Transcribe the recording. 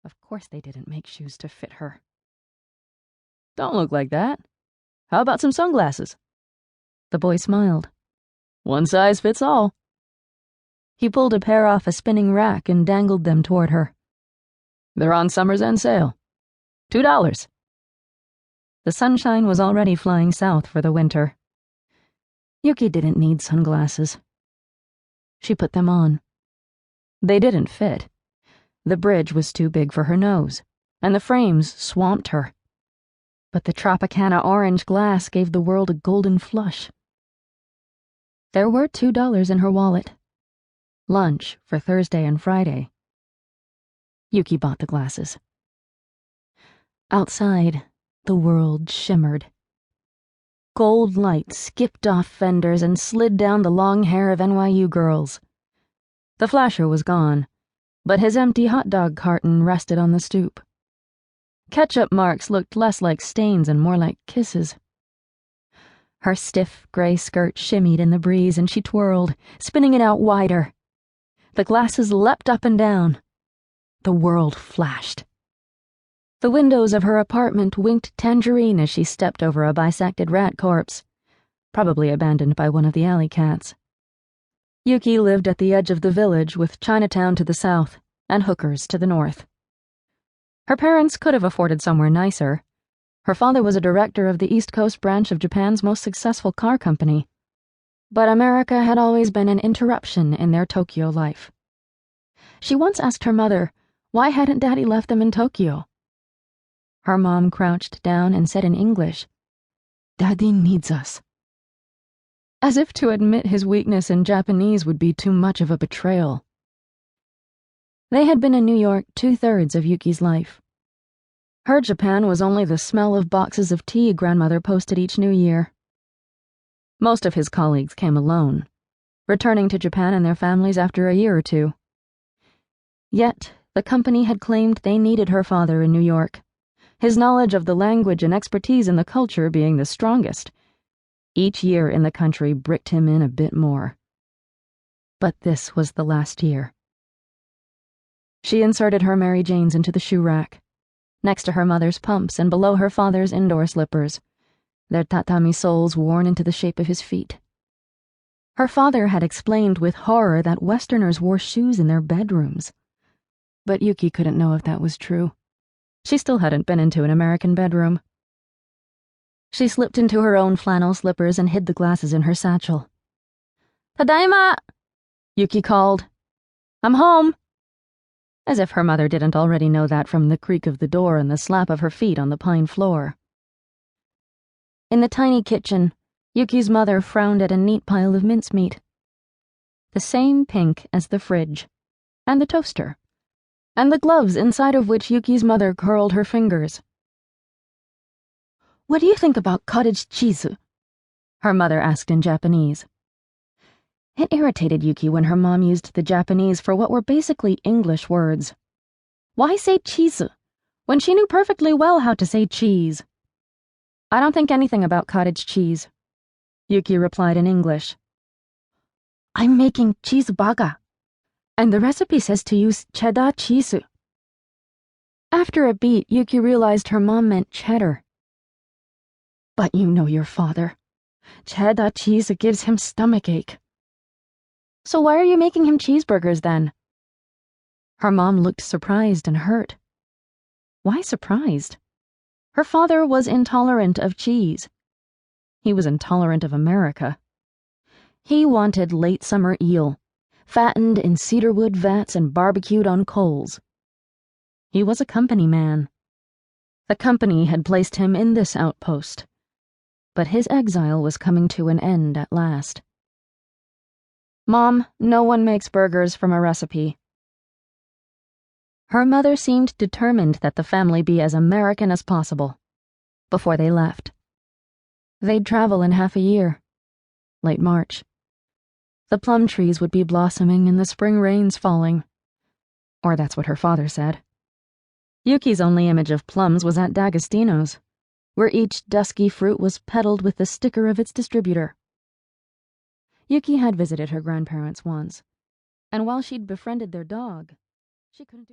Of course they didn't make shoes to fit her. "Don't look like that. How about some sunglasses?" The boy smiled. "One size fits all." He pulled a pair off a spinning rack and dangled them toward her. "They're on summer's end sale. $2. The sunshine was already flying south for the winter. Yuki didn't need sunglasses. She put them on. They didn't fit. The bridge was too big for her nose, and the frames swamped her. But the Tropicana orange glass gave the world a golden flush. There were $2 in her wallet. Lunch for Thursday and Friday. Yuki bought the glasses. Outside, the world shimmered. Gold light skipped off fenders and slid down the long hair of NYU girls. The flasher was gone, but his empty hot dog carton rested on the stoop. Ketchup marks looked less like stains and more like kisses. Her stiff gray skirt shimmied in the breeze and she twirled, spinning it out wider. The glasses leapt up and down. The world flashed. The windows of her apartment winked tangerine as she stepped over a bisected rat corpse, probably abandoned by one of the alley cats. Yuki lived at the edge of the village with Chinatown to the south and hookers to the north. Her parents could have afforded somewhere nicer. Her father was a director of the East Coast branch of Japan's most successful car company. But America had always been an interruption in their Tokyo life. She once asked her mother, why hadn't Daddy left them in Tokyo? Her mom crouched down and said in English, "Daddy needs us." As if to admit his weakness in Japanese would be too much of a betrayal. They had been in New York 2/3 of Yuki's life. Her Japan was only the smell of boxes of tea grandmother posted each New Year. Most of his colleagues came alone, returning to Japan and their families after a year or two. Yet, the company had claimed they needed her father in New York, his knowledge of the language and expertise in the culture being the strongest. Each year in the country bricked him in a bit more. But this was the last year. She inserted her Mary Janes into the shoe rack, next to her mother's pumps and below her father's indoor slippers, their tatami soles worn into the shape of his feet. Her father had explained with horror that Westerners wore shoes in their bedrooms. But Yuki couldn't know if that was true. She still hadn't been into an American bedroom. She slipped into her own flannel slippers and hid the glasses in her satchel. "Tadaima!" Yuki called. "I'm home." As if her mother didn't already know that from the creak of the door and the slap of her feet on the pine floor. In the tiny kitchen, Yuki's mother frowned at a neat pile of mincemeat. The same pink as the fridge, and the toaster, and the gloves inside of which Yuki's mother curled her fingers. "What do you think about cottage cheese?" her mother asked in Japanese. It irritated Yuki when her mom used the Japanese for what were basically English words. Why say cheese when she knew perfectly well how to say cheese? "I don't think anything about cottage cheese," Yuki replied in English. "I'm making cheese baga, and the recipe says to use cheddar cheese." After a beat, Yuki realized her mom meant cheddar. "But you know your father. Cheddar cheese gives him stomachache." "So why are you making him cheeseburgers then?" Her mom looked surprised and hurt. Why surprised? Her father was intolerant of cheese. He was intolerant of America. He wanted late summer eel, fattened in cedarwood vats and barbecued on coals. He was a company man. The company had placed him in this outpost, but his exile was coming to an end at last. "Mom, no one makes burgers from a recipe." Her mother seemed determined that the family be as American as possible. Before they left, they'd travel in half a year, late March. The plum trees would be blossoming and the spring rains falling. Or that's what her father said. Yuki's only image of plums was at D'Agostino's, where each dusky fruit was peddled with the sticker of its distributor. Yuki had visited her grandparents once, and while she'd befriended their dog, she couldn't do